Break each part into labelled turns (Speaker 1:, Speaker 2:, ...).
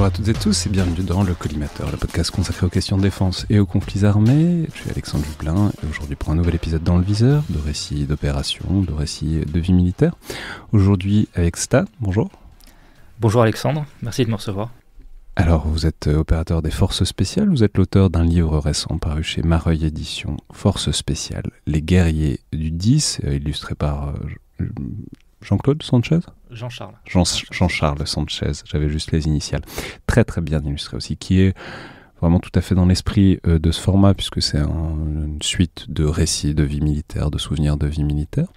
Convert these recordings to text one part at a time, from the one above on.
Speaker 1: Bonjour à toutes et tous et bienvenue dans Le Collimateur, le podcast consacré aux questions de défense et aux conflits armés. Je suis Alexandre Dublin et aujourd'hui pour un nouvel épisode dans le viseur, de récits d'opérations, de récits de vie militaire. Aujourd'hui avec Stan, bonjour.
Speaker 2: Bonjour Alexandre, merci de me recevoir.
Speaker 1: Alors vous êtes opérateur des forces spéciales, vous êtes l'auteur d'un livre récent paru chez Mareuil Éditions, Forces spéciales, les guerriers du 10, illustré par Jean-Claude Sanchez ? Jean-Charles Sanchez, j'avais juste les initiales. Très très bien illustré aussi, qui est vraiment tout à fait dans l'esprit de ce format, puisque c'est une suite de récits de vie militaire, de souvenirs de vie militaire.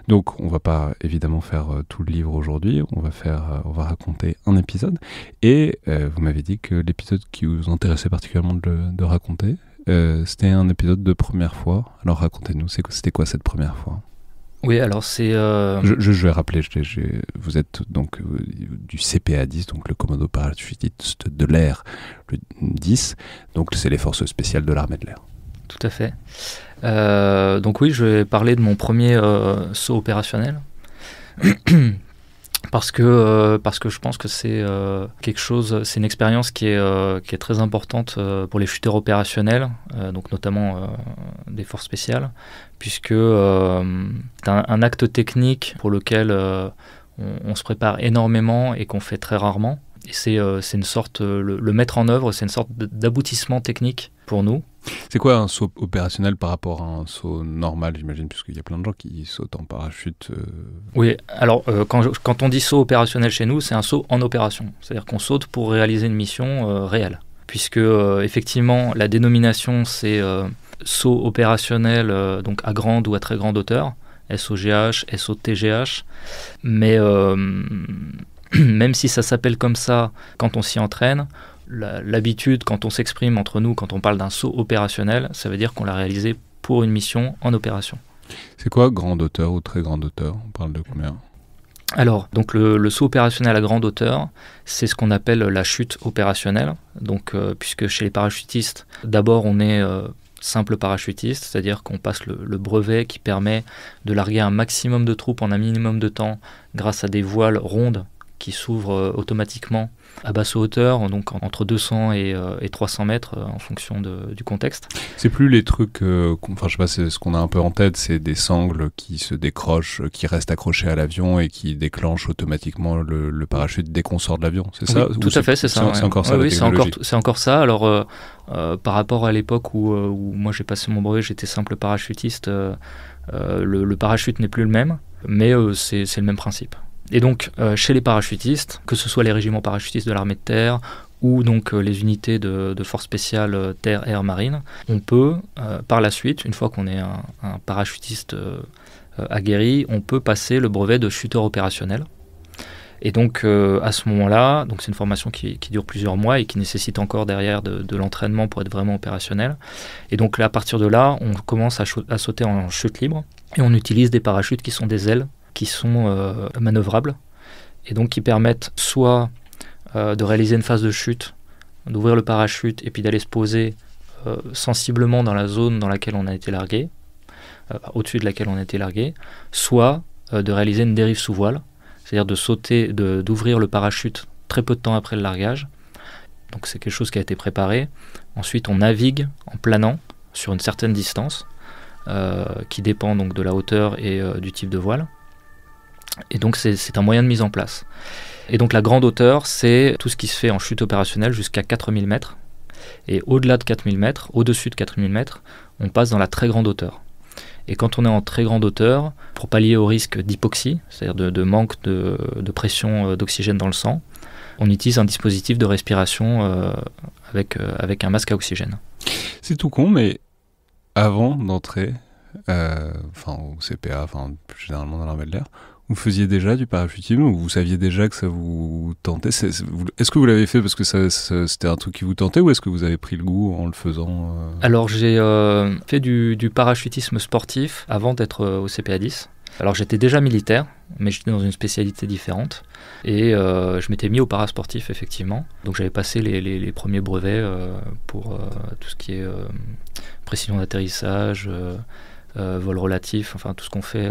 Speaker 1: Donc on va pas évidemment faire tout le livre aujourd'hui, on va raconter un épisode. Et vous m'avez dit que l'épisode qui vous intéressait particulièrement de raconter, c'était un épisode de première fois. Alors racontez-nous, c'était quoi cette première fois ?
Speaker 2: Oui, alors c'est...
Speaker 1: Je vais rappeler, vous êtes donc du CPA 10, donc le commando parachutiste de l'air, le 10, donc c'est les forces spéciales de l'armée de l'air.
Speaker 2: Tout à fait. Donc oui, je vais parler de mon premier saut opérationnel, parce que je pense que c'est quelque chose, c'est une expérience qui est très importante pour les chuteurs opérationnels, donc notamment des forces spéciales, puisque c'est un acte technique pour lequel on se prépare énormément et qu'on fait très rarement. Et c'est une sorte, le mettre en œuvre, c'est une sorte d'aboutissement technique pour nous.
Speaker 1: C'est quoi un saut opérationnel par rapport à un saut normal, j'imagine, puisqu'il y a plein de gens qui sautent en parachute
Speaker 2: Oui, alors quand on dit saut opérationnel chez nous, c'est un saut en opération. C'est-à-dire qu'on saute pour réaliser une mission réelle. Puisque effectivement, la dénomination, c'est saut opérationnel donc à grande ou à très grande hauteur, SOGH, SOTGH. Mais même si ça s'appelle comme ça quand on s'y entraîne, l'habitude, quand on s'exprime entre nous, quand on parle d'un saut opérationnel, ça veut dire qu'on l'a réalisé pour une mission en opération.
Speaker 1: C'est quoi grande hauteur ou très grande hauteur ? On parle de combien ?
Speaker 2: Alors, donc le saut opérationnel à grande hauteur, c'est ce qu'on appelle la chute opérationnelle. Donc, puisque chez les parachutistes, d'abord on est simple parachutiste, c'est-à-dire qu'on passe le brevet qui permet de larguer un maximum de troupes en un minimum de temps grâce à des voiles rondes qui s'ouvrent automatiquement à basse hauteur, donc entre 200 et 300 mètres en fonction du contexte.
Speaker 1: C'est plus les trucs, je sais pas, c'est ce qu'on a un peu en tête, c'est des sangles qui se décrochent, qui restent accrochés à l'avion et qui déclenchent automatiquement le parachute dès qu'on sort de l'avion, c'est ça ?
Speaker 2: Oui, tout à fait, c'est ça.
Speaker 1: C'est encore ça,
Speaker 2: oui,
Speaker 1: technologie.
Speaker 2: c'est encore ça. Alors, par rapport à l'époque où moi j'ai passé mon brevet, j'étais simple parachutiste, le parachute n'est plus le même, mais c'est le même principe. Et donc, chez les parachutistes, que ce soit les régiments parachutistes de l'armée de terre ou donc les unités de forces spéciales terre, air, marine, on peut, par la suite, une fois qu'on est un parachutiste aguerri, on peut passer le brevet de chuteur opérationnel. Et donc, à ce moment-là, donc c'est une formation qui dure plusieurs mois et qui nécessite encore derrière de l'entraînement pour être vraiment opérationnel. Et donc, à partir de là, on commence à sauter en chute libre et on utilise des parachutes qui sont des ailes, qui sont manœuvrables et donc qui permettent soit de réaliser une phase de chute, d'ouvrir le parachute et puis d'aller se poser sensiblement dans la zone dans laquelle on a été largué, au-dessus de laquelle on a été largué, soit de réaliser une dérive sous voile, c'est-à-dire de sauter, d'ouvrir le parachute très peu de temps après le largage. Donc c'est quelque chose qui a été préparé. Ensuite on navigue en planant sur une certaine distance qui dépend donc de la hauteur et du type de voile. Et donc c'est un moyen de mise en place. Et donc la grande hauteur, c'est tout ce qui se fait en chute opérationnelle jusqu'à 4000 mètres. Et au-delà de 4000 mètres, au-dessus de 4000 mètres, on passe dans la très grande hauteur. Et quand on est en très grande hauteur, pour pallier au risque d'hypoxie, c'est-à-dire de manque de pression d'oxygène dans le sang, on utilise un dispositif de respiration avec un masque à oxygène.
Speaker 1: C'est tout con, mais avant d'entrer au CPA, plus généralement dans l'armée de l'air, vous faisiez déjà du parachutisme ou vous saviez déjà que ça vous tentait ? Est-ce que vous l'avez fait parce que c'était un truc qui vous tentait ou est-ce que vous avez pris le goût en le faisant
Speaker 2: Alors j'ai fait du parachutisme sportif avant d'être au CPA 10. Alors j'étais déjà militaire, mais j'étais dans une spécialité différente. Et je m'étais mis au parasportif, effectivement. Donc j'avais passé les premiers brevets pour tout ce qui est précision d'atterrissage, vol relatif, enfin tout ce qu'on fait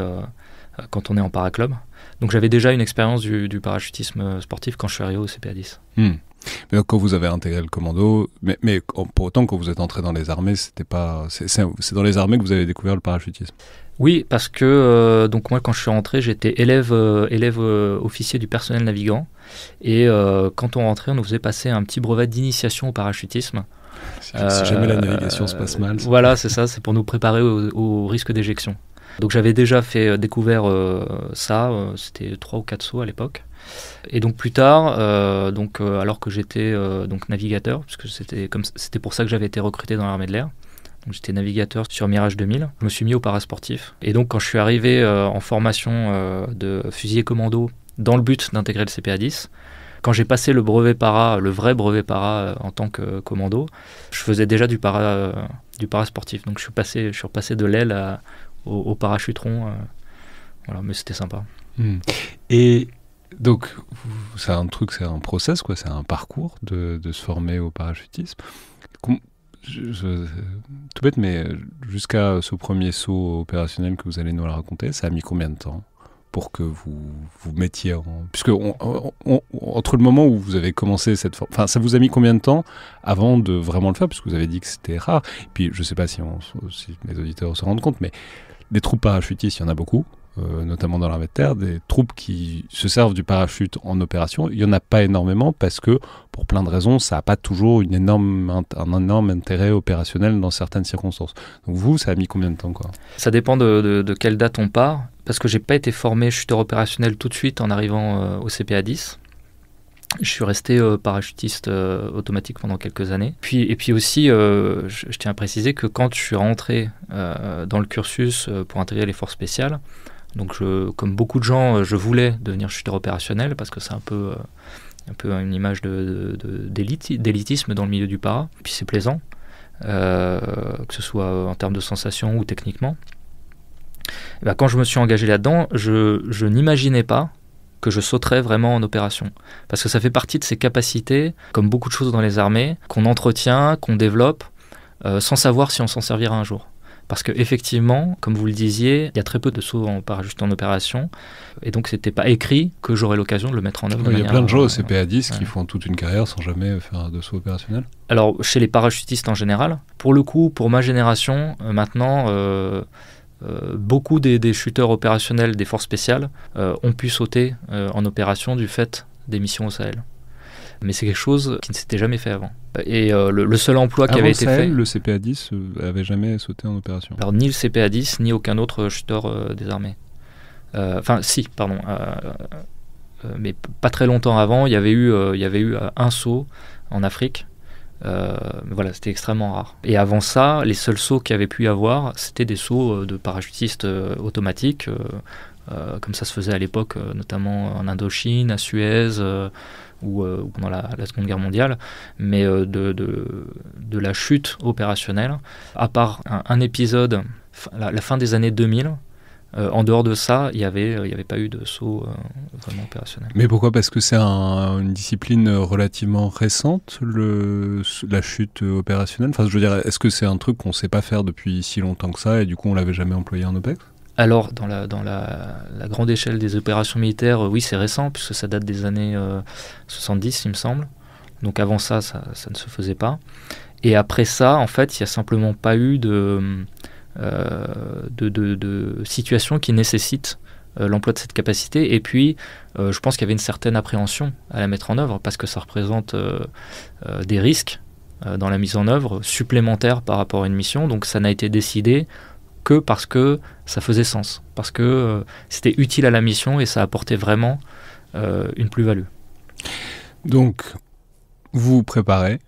Speaker 2: quand on est en paraclub. Donc j'avais déjà une expérience du parachutisme sportif quand je suis arrivé au CPA 10.
Speaker 1: Mais donc, quand vous avez intégré le commando, mais pour autant, quand vous êtes entré dans les armées, c'était pas, c'est dans les armées que vous avez découvert le parachutisme.
Speaker 2: Oui, parce que donc moi quand je suis rentré, j'étais élève officier du personnel navigant et quand on rentrait, on nous faisait passer un petit brevet d'initiation au parachutisme.
Speaker 1: Si jamais la navigation se passe mal.
Speaker 2: Voilà, c'est ça, c'est pour nous préparer au risque d'éjection. Donc j'avais déjà découvert ça, c'était 3 ou 4 sauts à l'époque. Et donc plus tard, alors que j'étais donc navigateur, puisque c'était pour ça que j'avais été recruté dans l'armée de l'air. Donc, j'étais navigateur sur Mirage 2000. Je me suis mis au parasportif. Et donc quand je suis arrivé en formation de fusilier commando dans le but d'intégrer le CPA-10, quand j'ai passé le vrai brevet para en tant que commando, je faisais déjà du parasportif. Donc je suis repassé de l'aile au parachutron. Voilà, mais c'était sympa.
Speaker 1: Et donc, c'est un process, quoi, c'est un parcours de se former au parachutisme. Tout bête, mais jusqu'à ce premier saut opérationnel que vous allez nous le raconter, ça a mis combien de temps pour que vous mettiez en... Puisque entre le moment où vous avez commencé cette... Enfin, ça vous a mis combien de temps avant de vraiment le faire, puisque vous avez dit que c'était rare. Et puis, je ne sais pas si mes auditeurs se rendent compte, mais des troupes parachutistes, il y en a beaucoup, notamment dans l'armée de terre. Des troupes qui se servent du parachute en opération, il n'y en a pas énormément parce que, pour plein de raisons, ça n'a pas toujours un énorme intérêt opérationnel dans certaines circonstances. Donc vous, ça a mis combien de temps, quoi ?
Speaker 2: Ça dépend de quelle date on part. Parce que j'ai pas été formé chuteur opérationnel tout de suite en arrivant au CPA-10. Je suis resté parachutiste automatique pendant quelques années. Et puis aussi, je tiens à préciser que quand je suis rentré dans le cursus pour intégrer les forces spéciales, donc comme beaucoup de gens, je voulais devenir chuteur opérationnel parce que c'est un peu une image d'élitisme dans le milieu du para. Et puis c'est plaisant, que ce soit en termes de sensations ou techniquement. Et ben, quand je me suis engagé là-dedans, je n'imaginais pas que je sauterais vraiment en opération. Parce que ça fait partie de ces capacités, comme beaucoup de choses dans les armées, qu'on entretient, qu'on développe, sans savoir si on s'en servira un jour. Parce qu'effectivement, comme vous le disiez, il y a très peu de sauts juste en opération, et donc c'était pas écrit que j'aurais l'occasion de le mettre en œuvre.
Speaker 1: Il y a plein de gens au CPA-10 qui font toute une carrière sans jamais faire de saut opérationnel.
Speaker 2: Alors, chez les parachutistes en général, pour le coup, pour ma génération, maintenant... beaucoup des shooters opérationnels des forces spéciales ont pu sauter en opération du fait des missions au Sahel. Mais c'est quelque chose qui ne s'était jamais fait avant. Et le seul emploi qui avait été fait...
Speaker 1: Le CPA-10 avait jamais sauté en opération.
Speaker 2: Alors ni le CPA-10, ni aucun autre shooter des armées. Mais pas très longtemps avant, il y avait eu un saut en Afrique. Voilà, c'était extrêmement rare. Et avant ça, les seuls sauts qu'il y avait pu y avoir, c'était des sauts de parachutistes automatiques, comme ça se faisait à l'époque, notamment en Indochine, à Suez, ou pendant la Seconde Guerre mondiale. Mais de la chute opérationnelle, à part un épisode, la fin des années 2000, en dehors de ça, il n'y avait pas eu de saut vraiment opérationnel.
Speaker 1: Mais pourquoi ? Parce que c'est une discipline relativement récente, la chute opérationnelle. Enfin, je veux dire, est-ce que c'est un truc qu'on ne sait pas faire depuis si longtemps que ça et du coup on ne l'avait jamais employé en OPEX ?
Speaker 2: Alors, dans la grande échelle des opérations militaires, oui, c'est récent, puisque ça date des années 70, il me semble. Donc avant ça ne se faisait pas. Et après ça, en fait, il n'y a simplement pas eu de situations qui nécessitent l'emploi de cette capacité. Et puis, je pense qu'il y avait une certaine appréhension à la mettre en œuvre, parce que ça représente des risques dans la mise en œuvre supplémentaires par rapport à une mission. Donc ça n'a été décidé que parce que ça faisait sens, parce que c'était utile à la mission et ça apportait vraiment une plus-value.
Speaker 1: Donc, vous vous préparez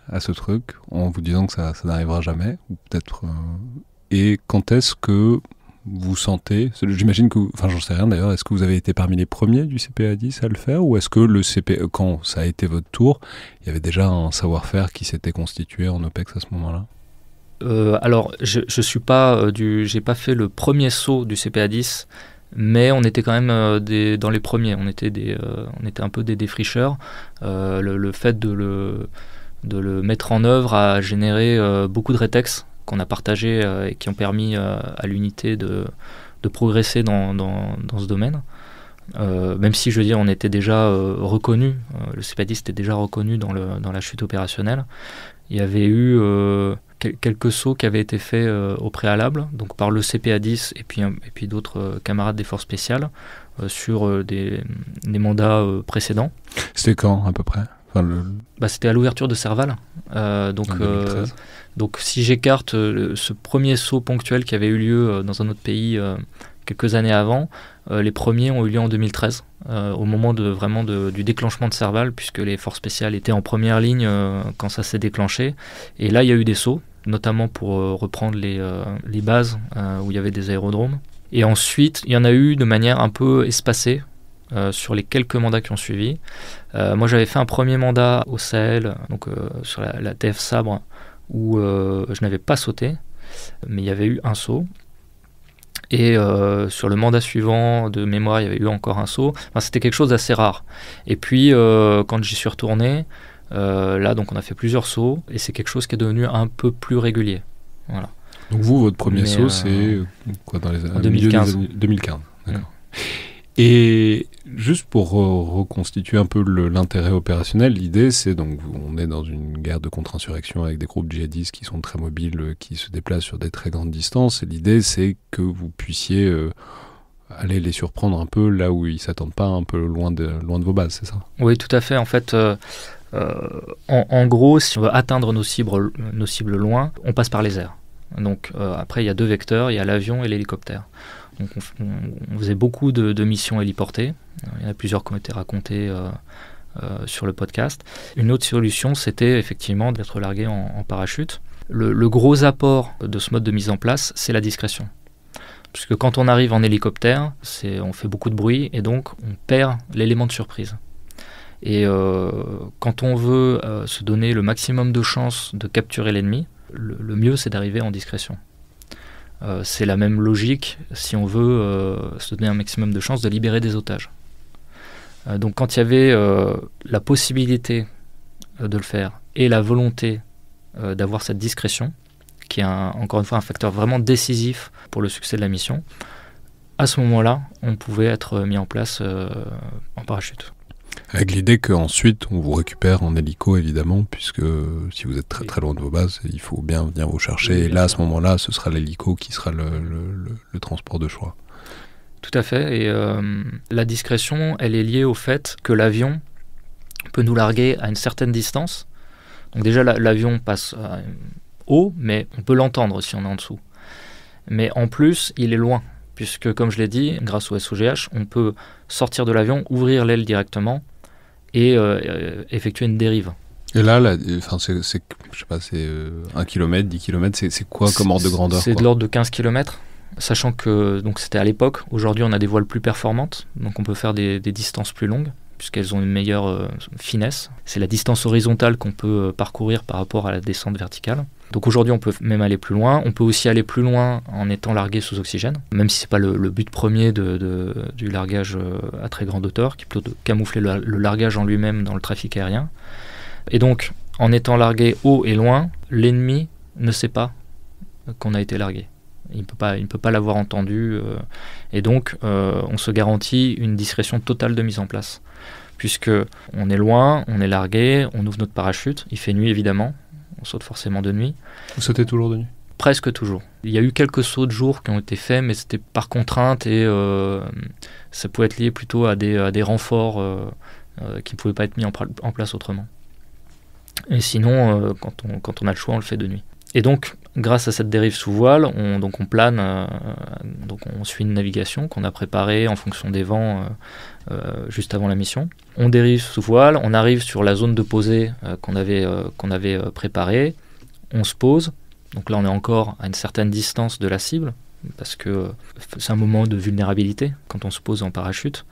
Speaker 1: à ce truc en vous disant que ça n'arrivera jamais, ou peut-être. Et quand est-ce que vous sentez, j'imagine que, enfin j'en sais rien d'ailleurs, est-ce que vous avez été parmi les premiers du CPA-10 à le faire, ou est-ce que quand ça a été votre tour, il y avait déjà un savoir-faire qui s'était constitué en OPEX à ce moment-là ?
Speaker 2: Alors, je suis pas j'ai pas fait le premier saut du CPA-10, mais on était quand même dans les premiers. On était un peu des défricheurs. Le fait de le mettre en œuvre a généré beaucoup de rétex qu'on a partagés et qui ont permis à l'unité de progresser dans ce domaine. même si je veux dire on était déjà reconnu, le CPA-10 était déjà reconnu dans la chute opérationnelle. Il y avait eu quelques sauts qui avaient été faits au préalable, donc par le CPA-10 et puis d'autres camarades des forces spéciales sur des mandats précédents.
Speaker 1: C'était quand à peu près?
Speaker 2: C'était à l'ouverture de Serval. Donc si j'écarte ce premier saut ponctuel qui avait eu lieu dans un autre pays quelques années avant, les premiers ont eu lieu en 2013, au moment du déclenchement de Serval, puisque les forces spéciales étaient en première ligne quand ça s'est déclenché. Et là, il y a eu des sauts, notamment pour reprendre les bases où il y avait des aérodromes. Et ensuite, il y en a eu de manière un peu espacée sur les quelques mandats qui ont suivi. Moi, j'avais fait un premier mandat au Sahel, donc sur la TF Sabre, où je n'avais pas sauté, mais il y avait eu un saut. Et sur le mandat suivant, de mémoire, il y avait eu encore un saut. Enfin, c'était quelque chose d'assez rare. Et puis, quand j'y suis retourné, là, donc, on a fait plusieurs sauts, et c'est quelque chose qui est devenu un peu plus régulier. Voilà.
Speaker 1: Donc vous, votre premier saut, c'est quoi, dans les années
Speaker 2: 2015.
Speaker 1: 2015, d'accord. Et juste pour reconstituer un peu l'intérêt opérationnel, l'idée c'est donc on est dans une guerre de contre-insurrection avec des groupes djihadistes qui sont très mobiles, qui se déplacent sur des très grandes distances. Et l'idée c'est que vous puissiez aller les surprendre un peu là où ils s'attendent pas, un peu loin de vos bases, c'est ça?
Speaker 2: Oui, tout à fait. En fait, en gros, si on veut atteindre nos cibles loin, on passe par les airs. Donc après, il y a deux vecteurs, il y a l'avion et l'hélicoptère. Donc on faisait beaucoup de missions héliportées. Il y en a plusieurs qui ont été racontées sur le podcast. Une autre solution, c'était effectivement d'être largué en parachute. Le gros apport de ce mode de mise en place, c'est la discrétion. Puisque quand on arrive en hélicoptère, on fait beaucoup de bruit et donc on perd l'élément de surprise. Et quand on veut se donner le maximum de chances de capturer l'ennemi, le mieux c'est d'arriver en discrétion. C'est la même logique si on veut se donner un maximum de chances de libérer des otages. Donc quand il y avait la possibilité de le faire et la volonté d'avoir cette discrétion, qui est encore une fois un facteur vraiment décisif pour le succès de la mission, à ce moment-là, on pouvait être mis en place en parachute.
Speaker 1: Avec l'idée qu'ensuite on vous récupère en hélico évidemment, puisque si vous êtes très très loin de vos bases, il faut bien venir vous chercher, oui, et là à ce moment-là ce sera l'hélico qui sera le transport de choix.
Speaker 2: Tout à fait, et la discrétion elle est liée au fait que l'avion peut nous larguer à une certaine distance. Donc déjà l'avion passe haut, mais on peut l'entendre si on est en dessous. Mais en plus il est loin, puisque comme je l'ai dit, grâce au SOGH, on peut sortir de l'avion, ouvrir l'aile directement et effectuer une dérive.
Speaker 1: Et là, c'est, je sais pas, c'est 1 km, 10 km, c'est quoi comme ordre de grandeur?
Speaker 2: C'est de l'ordre de 15 km, sachant que donc, c'était à l'époque. Aujourd'hui, on a des voiles plus performantes, donc on peut faire des distances plus longues, puisqu'elles ont une meilleure finesse. C'est la distance horizontale qu'on peut parcourir par rapport à la descente verticale. Donc aujourd'hui, on peut même aller plus loin. On peut aussi aller plus loin en étant largué sous oxygène, même si ce n'est pas le but premier du largage à très grande hauteur, qui est plutôt de camoufler le largage en lui-même dans le trafic aérien. Et donc, en étant largué haut et loin, l'ennemi ne sait pas qu'on a été largué. Il ne peut pas l'avoir entendu. Et donc, on se garantit une discrétion totale de mise en place. Puisque on est loin, on est largué, on ouvre notre parachute, il fait nuit évidemment, on saute forcément de nuit.
Speaker 1: Vous sautez toujours de nuit?
Speaker 2: Presque toujours. Il y a eu quelques sauts de jour qui ont été faits, mais c'était par contrainte et ça pouvait être lié plutôt à des renforts qui ne pouvaient pas être mis en place autrement. Et sinon, quand on a le choix, on le fait de nuit. Et donc, grâce à cette dérive sous voile, on plane, donc on suit une navigation qu'on a préparée en fonction des vents juste avant la mission. On dérive sous voile, on arrive sur la zone de posée qu'on avait préparée, on se pose. Donc là, on est encore à une certaine distance de la cible, parce que c'est un moment de vulnérabilité quand on se pose en parachute.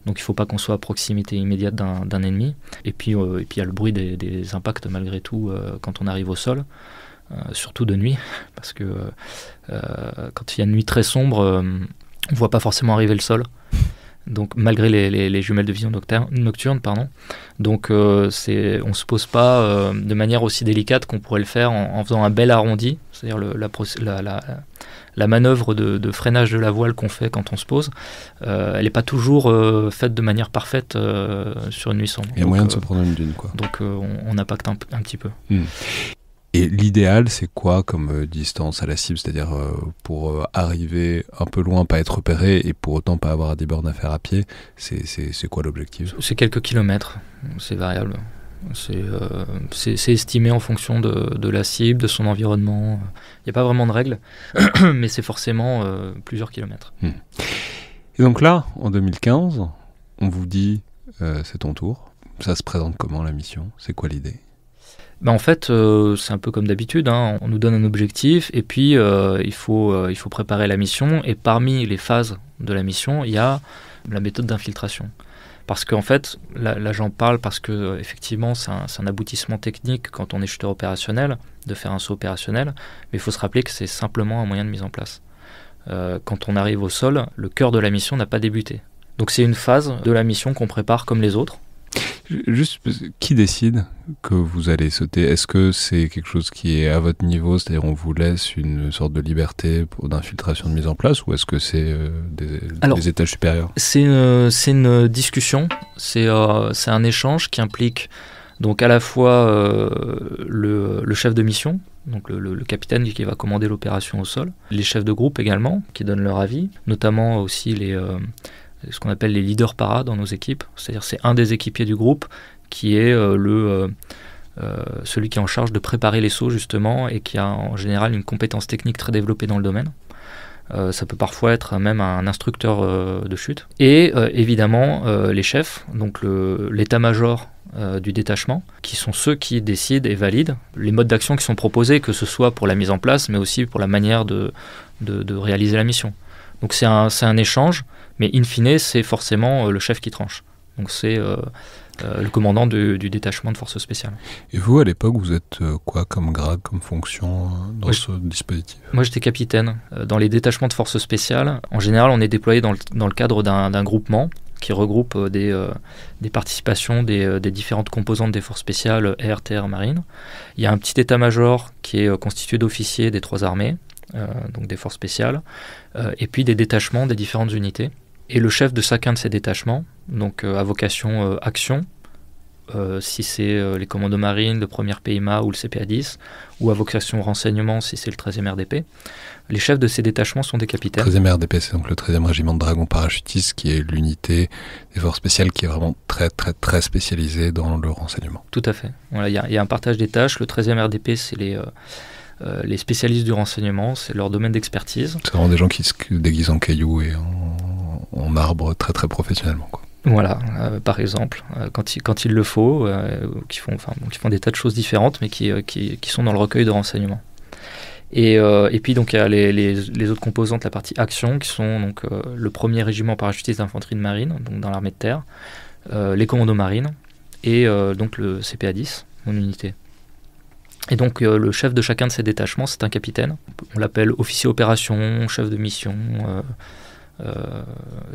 Speaker 2: Donc il ne faut pas qu'on soit à proximité immédiate d'un ennemi. Et puis il y a le bruit des impacts malgré tout quand on arrive au sol. Surtout de nuit, parce que quand il y a une nuit très sombre, on ne voit pas forcément arriver le sol. Donc malgré les jumelles de vision nocturne, pardon. Donc on ne se pose pas de manière aussi délicate qu'on pourrait le faire en faisant un bel arrondi, c'est-à-dire la manœuvre de freinage de la voile qu'on fait quand on se pose, elle n'est pas toujours faite de manière parfaite sur une nuit sombre.
Speaker 1: Il y a moyen de se prendre une dune, quoi.
Speaker 2: Donc on impacte un petit peu.
Speaker 1: Et l'idéal, c'est quoi comme distance à la cible? C'est-à-dire pour arriver un peu loin, pas être repéré et pour autant pas avoir à des bornes à faire à pied, c'est quoi l'objectif?
Speaker 2: C'est quelques kilomètres, c'est variable. C'est estimé en fonction de la cible, de son environnement. Il n'y a pas vraiment de règle, mais c'est forcément plusieurs kilomètres.
Speaker 1: Et donc là, en 2015, on vous dit c'est ton tour. Ça se présente comment la mission? C'est quoi l'idée?
Speaker 2: En fait, c'est un peu comme d'habitude, hein. On nous donne un objectif et puis il faut préparer la mission. Et parmi les phases de la mission, il y a la méthode d'infiltration. Parce qu'en fait, là j'en parle parce que effectivement c'est un aboutissement technique quand on est chuteur opérationnel, de faire un saut opérationnel, mais il faut se rappeler que c'est simplement un moyen de mise en place. Quand on arrive au sol, le cœur de la mission n'a pas débuté. Donc c'est une phase de la mission qu'on prépare comme les autres.
Speaker 1: Juste, qui décide que vous allez sauter? Est-ce que c'est quelque chose qui est à votre niveau, c'est-à-dire on vous laisse une sorte de liberté d'infiltration de mise en place, ou est-ce que c'est des étages supérieurs?
Speaker 2: C'est une discussion, c'est un échange qui implique donc à la fois le chef de mission, donc le capitaine qui va commander l'opération au sol, les chefs de groupe également qui donnent leur avis, notamment aussi ce qu'on appelle les leaders para dans nos équipes, c'est-à-dire c'est un des équipiers du groupe qui est celui qui est en charge de préparer les sauts justement et qui a en général une compétence technique très développée dans le domaine. Ça peut parfois être même un instructeur de chute. Et évidemment les chefs, donc l'état-major du détachement, qui sont ceux qui décident et valident les modes d'action qui sont proposés, que ce soit pour la mise en place, mais aussi pour la manière de réaliser la mission. Donc c'est un échange, mais in fine, c'est forcément le chef qui tranche. Donc c'est le commandant du détachement de forces spéciales.
Speaker 1: Et vous, à l'époque, vous êtes quoi comme grade, comme fonction dans ce dispositif?
Speaker 2: Moi, j'étais capitaine. Dans les détachements de forces spéciales, en général, on est déployé dans le cadre d'un groupement qui regroupe des participations des différentes composantes des forces spéciales air, terre, marine. Il y a un petit état-major qui est constitué d'officiers des 3 armées, donc des forces spéciales, et puis des détachements des différentes unités. Et le chef de chacun de ces détachements, donc à vocation action, si c'est les commandos marines, le 1er PIMA ou le CPA-10, ou à vocation renseignement si c'est le 13e RDP, les chefs de ces détachements sont des capitaines.
Speaker 1: Le 13e RDP, c'est donc le 13e régiment de dragons parachutistes, qui est l'unité des forces spéciales qui est vraiment très très très spécialisée dans le renseignement.
Speaker 2: Tout à fait. Voilà, y a un partage des tâches. Le 13e RDP, c'est les spécialistes du renseignement, c'est leur domaine d'expertise.
Speaker 1: C'est vraiment des gens qui se déguisent en cailloux et en arbre très très professionnellement, quoi.
Speaker 2: Voilà, par exemple, quand il le faut, qui font des tas de choses différentes, mais qui sont dans le recueil de renseignements. Et puis donc il y a les autres composantes, la partie action, qui sont donc le 1er régiment parachutiste d'infanterie de marine, donc dans l'armée de terre, les commandos marines, et donc le CPA-10, mon unité. Et donc le chef de chacun de ces détachements, c'est un capitaine. On l'appelle officier opération, chef de mission,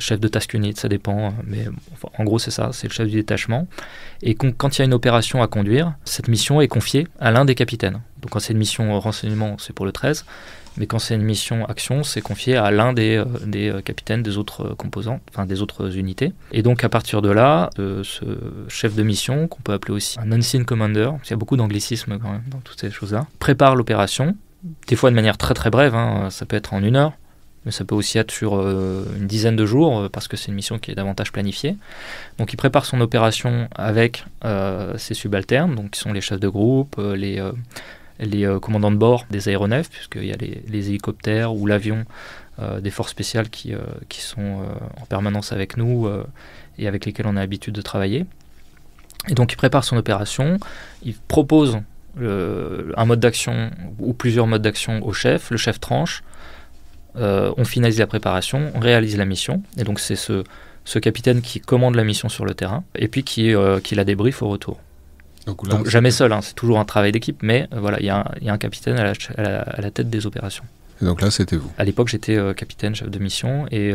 Speaker 2: chef de task unit, ça dépend, mais enfin, en gros c'est ça, c'est le chef du détachement. Et quand il y a une opération à conduire, cette mission est confiée à l'un des capitaines. Donc quand c'est une mission renseignement, c'est pour le 13, mais quand c'est une mission action, c'est confié à l'un des capitaines des autres composants, enfin des autres unités. Et donc à partir de là, ce chef de mission, qu'on peut appeler aussi un unseen commander, il y a beaucoup d'anglicisme quand même dans toutes ces choses-là, prépare l'opération, des fois de manière très très brève, hein, ça peut être en 1 heure, mais ça peut aussi être sur une dizaine de jours, parce que c'est une mission qui est davantage planifiée. Donc il prépare son opération avec ses subalternes, donc qui sont les chefs de groupe, les commandants de bord des aéronefs, puisqu'il y a les hélicoptères ou l'avion des forces spéciales qui sont en permanence avec nous et avec lesquels on a l'habitude de travailler. Et donc il prépare son opération, il propose un mode d'action ou plusieurs modes d'action au chef, le chef tranche, on finalise la préparation, on réalise la mission, et donc c'est ce capitaine qui commande la mission sur le terrain, et puis qui la débriefe au retour. Donc jamais seul, hein, c'est toujours un travail d'équipe, mais voilà, il y a un capitaine à la tête des opérations.
Speaker 1: Et donc là, c'était vous?
Speaker 2: À l'époque, j'étais capitaine, chef de mission, et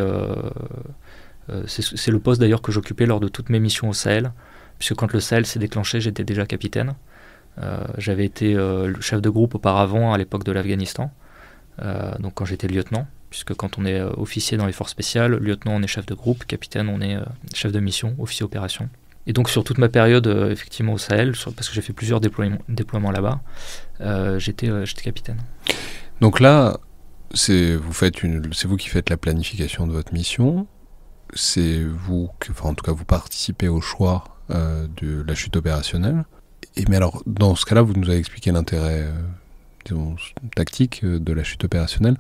Speaker 2: C'est le poste d'ailleurs que j'occupais lors de toutes mes missions au Sahel, puisque quand le Sahel s'est déclenché, j'étais déjà capitaine. J'avais été le chef de groupe auparavant à l'époque de l'Afghanistan, donc quand j'étais lieutenant, puisque quand on est officier dans les forces spéciales, lieutenant on est chef de groupe, capitaine on est chef de mission, officier opération. Et donc sur toute ma période effectivement au Sahel, parce que j'ai fait plusieurs déploiements là-bas, j'étais capitaine.
Speaker 1: Donc là, c'est vous qui faites la planification de votre mission, c'est vous, en tout cas vous participez au choix de la chute opérationnelle. Mais alors, dans ce cas-là, vous nous avez expliqué l'intérêt disons, tactique de la chute opérationnelle.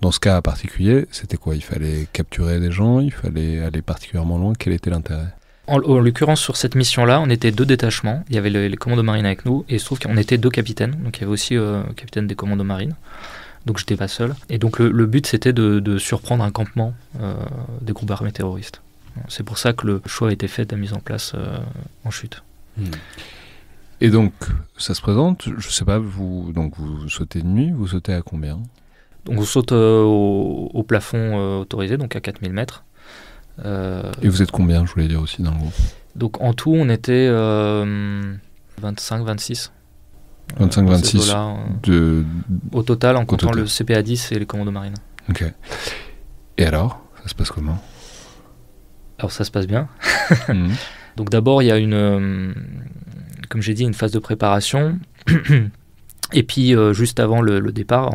Speaker 1: Dans ce cas particulier, c'était quoi? Il fallait capturer des gens, il fallait aller particulièrement loin. Quel était l'intérêt?
Speaker 2: En l'occurrence, sur cette mission-là, on était 2 détachements. Il y avait les commandos marines avec nous, et il se trouve qu'on était 2 capitaines. Donc il y avait aussi capitaine des commandos marines. Donc j'étais pas seul. Et donc le but, c'était de surprendre un campement des groupes armés terroristes. C'est pour ça que le choix a été fait de la mise en place en chute.
Speaker 1: Et donc, ça se présente, je sais pas, vous sautez de nuit, vous sautez à combien?
Speaker 2: Donc on saute au plafond autorisé, donc à 4000 mètres.
Speaker 1: Et vous êtes combien, je voulais dire aussi, dans le groupe?
Speaker 2: Donc en tout, on était 25-26.
Speaker 1: 25-26
Speaker 2: au total, en comptant le CPA-10 et les commandos marines.
Speaker 1: Ok. Et alors, ça se passe comment?
Speaker 2: Alors ça se passe bien. Donc d'abord, il y a comme j'ai dit, une phase de préparation. Et puis, juste avant le départ,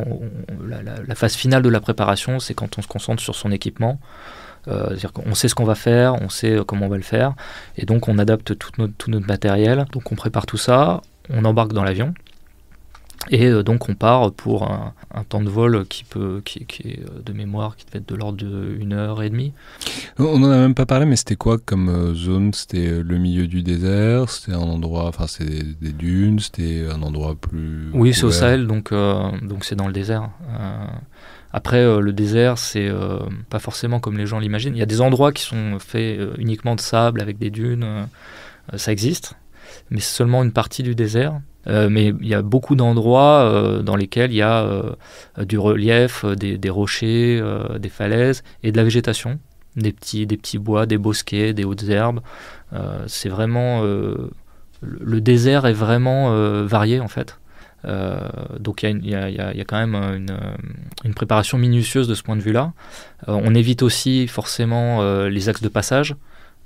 Speaker 2: la phase finale de la préparation, c'est quand on se concentre sur son équipement. C'est-à-dire qu'on sait ce qu'on va faire, on sait comment on va le faire. Et donc, on adapte tout notre matériel. Donc, on prépare tout ça, on embarque dans l'avion. Et donc, on part pour un temps de vol qui est de mémoire, qui devait être de l'ordre de 1h30.
Speaker 1: On n'en a même pas parlé, mais c'était quoi comme zone? C'était le milieu du désert? C'était un endroit, enfin, c'est des dunes? C'était un endroit plus...
Speaker 2: Oui, c'est au Sahel, donc c'est dans le désert. Après, le désert, c'est pas forcément comme les gens l'imaginent. Il y a des endroits qui sont faits uniquement de sable avec des dunes. Ça existe, mais c'est seulement une partie du désert. Mais il y a beaucoup d'endroits dans lesquels il y a du relief, des rochers, des falaises et de la végétation, des petits bois, des bosquets, des hautes herbes. C'est vraiment le désert est vraiment varié en fait. Donc il y a quand même une préparation minutieuse de ce point de vue-là. On évite aussi forcément les axes de passage.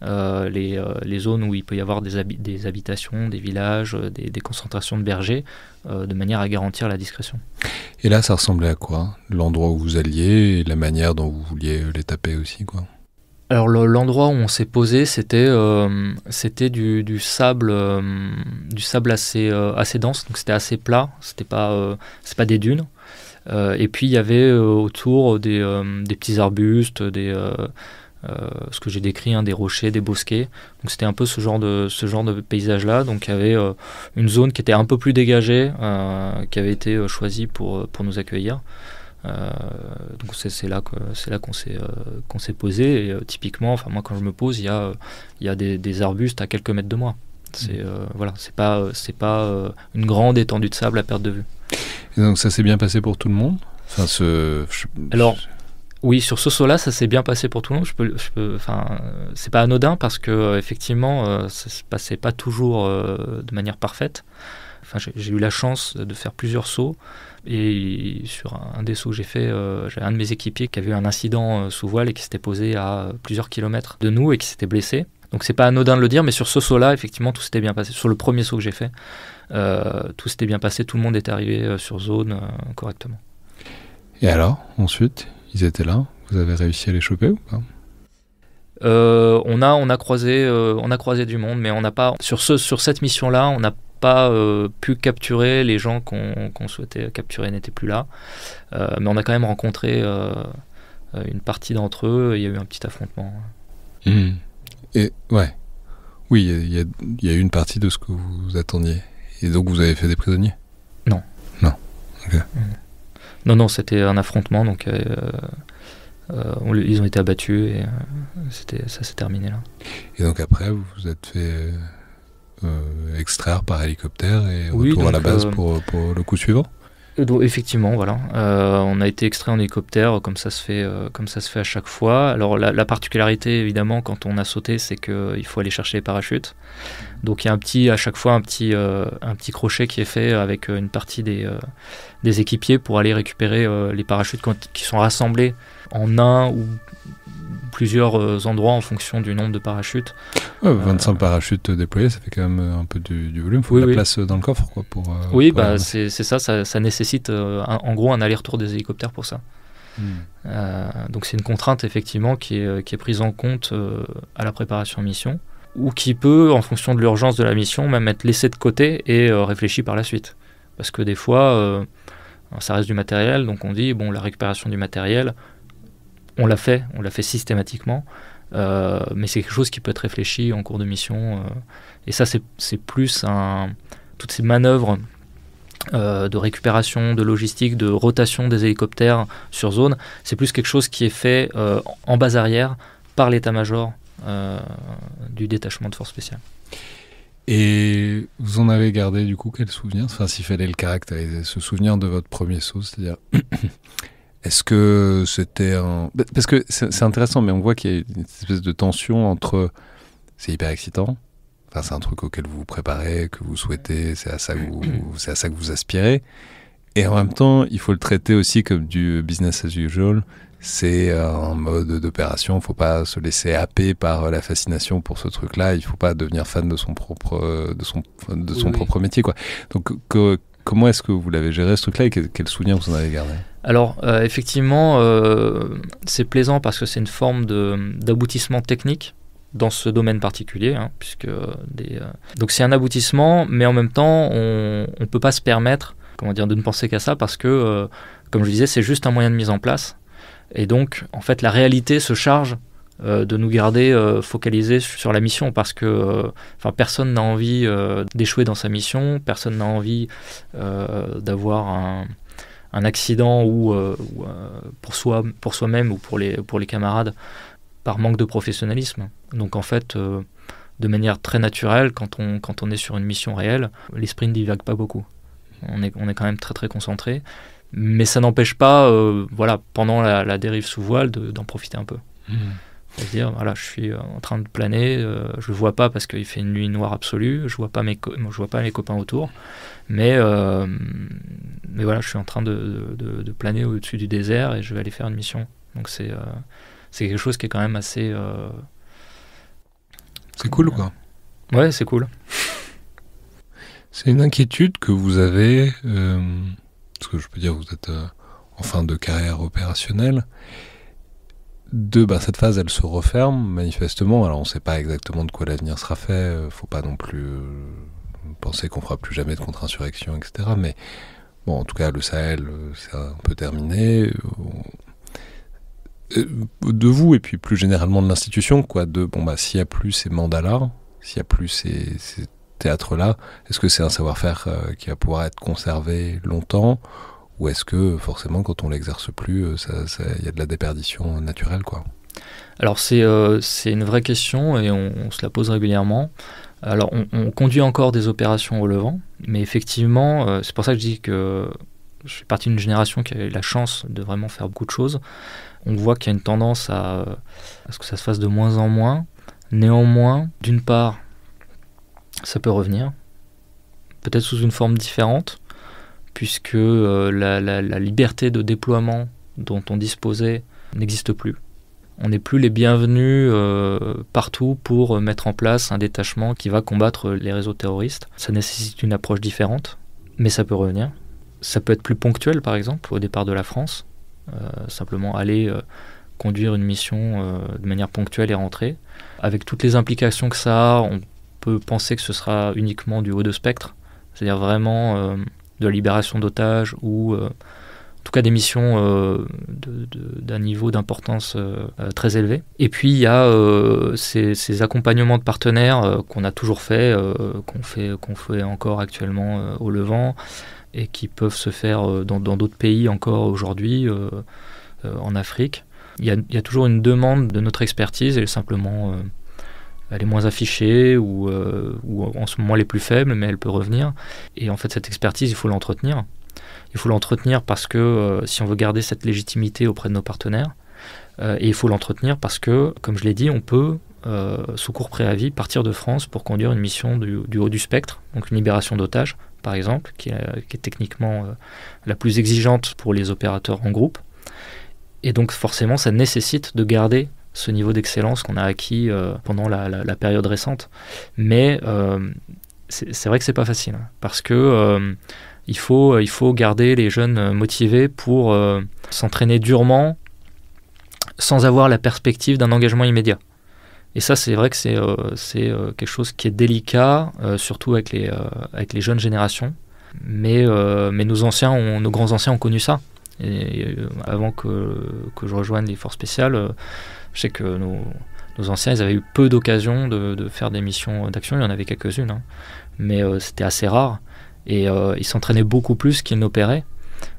Speaker 2: Les zones où il peut y avoir des habitations, des villages, des concentrations de bergers, de manière à garantir la discrétion.
Speaker 1: Et là, ça ressemblait à quoi? L'endroit où vous alliez et la manière dont vous vouliez les taper aussi, quoi?
Speaker 2: Alors l'endroit où on s'est posé, c'était du sable assez dense, donc c'était assez plat, c'est pas des dunes. Et puis il y avait autour des petits arbustes, ce que j'ai décrit, des rochers, des bosquets. Donc c'était un peu ce genre de paysage-là. Donc il y avait une zone qui était un peu plus dégagée, qui avait été choisie pour nous accueillir. Donc c'est là qu'on s'est posé. Et typiquement, enfin moi quand je me pose, il y a des arbustes à quelques mètres de moi. Voilà, c'est pas une grande étendue de sable à perte de vue.
Speaker 1: Et donc ça s'est bien passé pour tout le monde?
Speaker 2: Alors oui, sur ce saut-là, ça s'est bien passé pour tout le monde. C'est pas anodin parce que effectivement, ça se passait pas toujours de manière parfaite. Enfin, j'ai eu la chance de faire plusieurs sauts. Et sur un des sauts que j'ai fait, j'avais un de mes équipiers qui avait eu un incident sous voile et qui s'était posé à plusieurs kilomètres de nous et qui s'était blessé. Donc c'est pas anodin de le dire, mais sur ce saut-là, effectivement, tout s'était bien passé. Sur le premier saut que j'ai fait, tout s'était bien passé, tout le monde est arrivé sur zone correctement.
Speaker 1: Et alors, ensuite, ils étaient là, vous avez réussi à les choper ou pas?
Speaker 2: On a croisé du monde, mais on n'a pas sur cette mission-là, on n'a pas pu capturer les gens qu'on souhaitait capturer n'étaient plus là, mais on a quand même rencontré une partie d'entre eux. Il y a eu un petit affrontement.
Speaker 1: Et ouais, oui, il y a eu une partie de ce que vous attendiez. Et donc vous avez fait des prisonniers?
Speaker 2: Non.
Speaker 1: Ok.
Speaker 2: Non, c'était un affrontement, donc ils ont été abattus et ça s'est terminé là.
Speaker 1: Et donc après, vous vous êtes fait extraire par hélicoptère et retour à la base pour le coup suivant?
Speaker 2: Donc, effectivement, voilà. On a été extrait en hélicoptère, comme ça se fait à chaque fois. Alors la particularité, évidemment, quand on a sauté, c'est qu'il faut aller chercher les parachutes. Donc il y a à chaque fois un petit crochet qui est fait avec une partie des équipiers pour aller récupérer les parachutes qui sont rassemblés en un ou plusieurs endroits en fonction du nombre de parachutes.
Speaker 1: 25 parachutes déployés, ça fait quand même un peu du volume. Il faut de la place dans le coffre, quoi,
Speaker 2: oui, c'est ça nécessite en gros un aller-retour des hélicoptères pour ça. Donc c'est une contrainte effectivement qui est prise en compte à la préparation mission, ou qui peut, en fonction de l'urgence de la mission, même être laissée de côté et réfléchie par la suite. Parce que des fois, ça reste du matériel, donc on dit, bon, la récupération du matériel, on l'a fait systématiquement, mais c'est quelque chose qui peut être réfléchi en cours de mission. Et ça, c'est plus toutes ces manœuvres de récupération, de logistique, de rotation des hélicoptères sur zone, c'est plus quelque chose qui est fait en base arrière par l'état-major du détachement de force spéciale.
Speaker 1: Et vous en avez gardé du coup quel souvenir, enfin s'il fallait le caractériser, ce souvenir de votre premier saut, c'est-à-dire est-ce que c'était parce que c'est intéressant, mais on voit qu'il y a une espèce de tension entre c'est hyper excitant, enfin c'est un truc auquel vous vous préparez, que vous souhaitez, c'est à ça que vous aspirez, et en même temps il faut le traiter aussi comme du business as usual. C'est un mode d'opération, il ne faut pas se laisser happer par la fascination pour ce truc-là, il ne faut pas devenir fan de son propre métier, quoi. Donc comment est-ce que vous l'avez géré ce truc-là et quel souvenir vous en avez gardé ?
Speaker 2: Alors effectivement, c'est plaisant parce que c'est une forme d'aboutissement technique dans ce domaine particulier, puisque donc c'est un aboutissement, mais en même temps on ne peut pas se permettre de ne penser qu'à ça parce que, comme je disais, c'est juste un moyen de mise en place. Et donc, en fait, la réalité se charge de nous garder focalisés sur la mission parce que personne n'a envie d'échouer dans sa mission, personne n'a envie d'avoir un accident ou pour soi-même ou pour les camarades par manque de professionnalisme. Donc, en fait, de manière très naturelle, quand on est sur une mission réelle, l'esprit ne divague pas beaucoup. On est quand même très très concentré. Mais ça n'empêche pas, pendant la dérive sous voile, d'en profiter un peu. C'est-à-dire, je suis en train de planer, je ne vois pas parce qu'il fait une nuit noire absolue, je ne vois pas mes copains autour, mais je suis en train de planer au-dessus du désert et je vais aller faire une mission. Donc c'est quelque chose qui est quand même assez...
Speaker 1: c'est cool, quoi.
Speaker 2: Ouais, c'est cool.
Speaker 1: C'est une inquiétude que vous avez... parce que je peux dire vous êtes en fin de carrière opérationnelle, cette phase elle se referme manifestement, alors on ne sait pas exactement de quoi l'avenir sera fait, faut pas non plus penser qu'on fera plus jamais de contre-insurrection, etc. Mais bon, en tout cas le Sahel c'est un peu terminé, de vous et puis plus généralement de l'institution, quoi, s'il n'y a plus ces mandats-là, s'il n'y a plus ces théâtre-là, est-ce que c'est un savoir-faire qui va pouvoir être conservé longtemps, ou est-ce que forcément quand on l'exerce plus, y a de la déperdition naturelle, quoi ?
Speaker 2: Alors c'est une vraie question et on se la pose régulièrement. Alors on conduit encore des opérations au Levant, mais effectivement, c'est pour ça que je dis que je fais partie d'une génération qui a eu la chance de vraiment faire beaucoup de choses. On voit qu'il y a une tendance à ce que ça se fasse de moins en moins. Néanmoins, d'une part, ça peut revenir, peut-être sous une forme différente, puisque la liberté de déploiement dont on disposait n'existe plus. On n'est plus les bienvenus partout pour mettre en place un détachement qui va combattre les réseaux terroristes. Ça nécessite une approche différente, mais ça peut revenir. Ça peut être plus ponctuel, par exemple, au départ de la France. Simplement aller conduire une mission de manière ponctuelle et rentrer. Avec toutes les implications que ça a, on peut penser que ce sera uniquement du haut de spectre, c'est-à-dire vraiment de la libération d'otages ou en tout cas des missions d'un niveau d'importance très élevé. Et puis il y a ces accompagnements de partenaires qu'on a toujours fait, qu'on fait encore actuellement au Levant et qui peuvent se faire dans d'autres pays encore aujourd'hui, en Afrique. Il y a toujours une demande de notre expertise et simplement... elle est moins affichée ou en ce moment elle est plus faible, mais elle peut revenir. Et en fait, cette expertise, il faut l'entretenir. Il faut l'entretenir parce que si on veut garder cette légitimité auprès de nos partenaires, et il faut l'entretenir parce que, comme je l'ai dit, on peut, sous court préavis, partir de France pour conduire une mission du haut du spectre, donc une libération d'otages, par exemple, qui est techniquement la plus exigeante pour les opérateurs en groupe. Et donc forcément, ça nécessite de garder ce niveau d'excellence qu'on a acquis pendant la période récente. Mais c'est vrai que c'est pas facile, parce que il faut garder les jeunes motivés pour s'entraîner durement sans avoir la perspective d'un engagement immédiat. Et ça, c'est vrai que c'est quelque chose qui est délicat, surtout avec les jeunes générations. Mais nos grands anciens ont connu ça. Et avant que je rejoigne les forces spéciales, je sais que nos anciens, ils avaient eu peu d'occasions de faire des missions d'action. Il y en avait quelques-unes, hein. Mais c'était assez rare. Et ils s'entraînaient beaucoup plus qu'ils n'opéraient.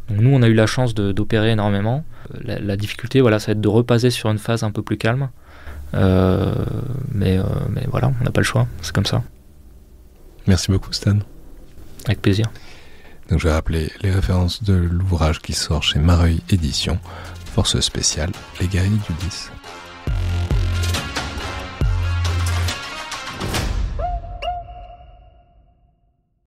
Speaker 2: Donc nous, on a eu la chance d'opérer énormément. La difficulté, voilà, ça va être de repasser sur une phase un peu plus calme. Mais voilà, on n'a pas le choix, c'est comme ça.
Speaker 1: Merci beaucoup, Stan.
Speaker 2: Avec plaisir.
Speaker 1: Donc je vais rappeler les références de l'ouvrage qui sort chez Mareuil Éditions, Force spéciale, les guerriers du 10.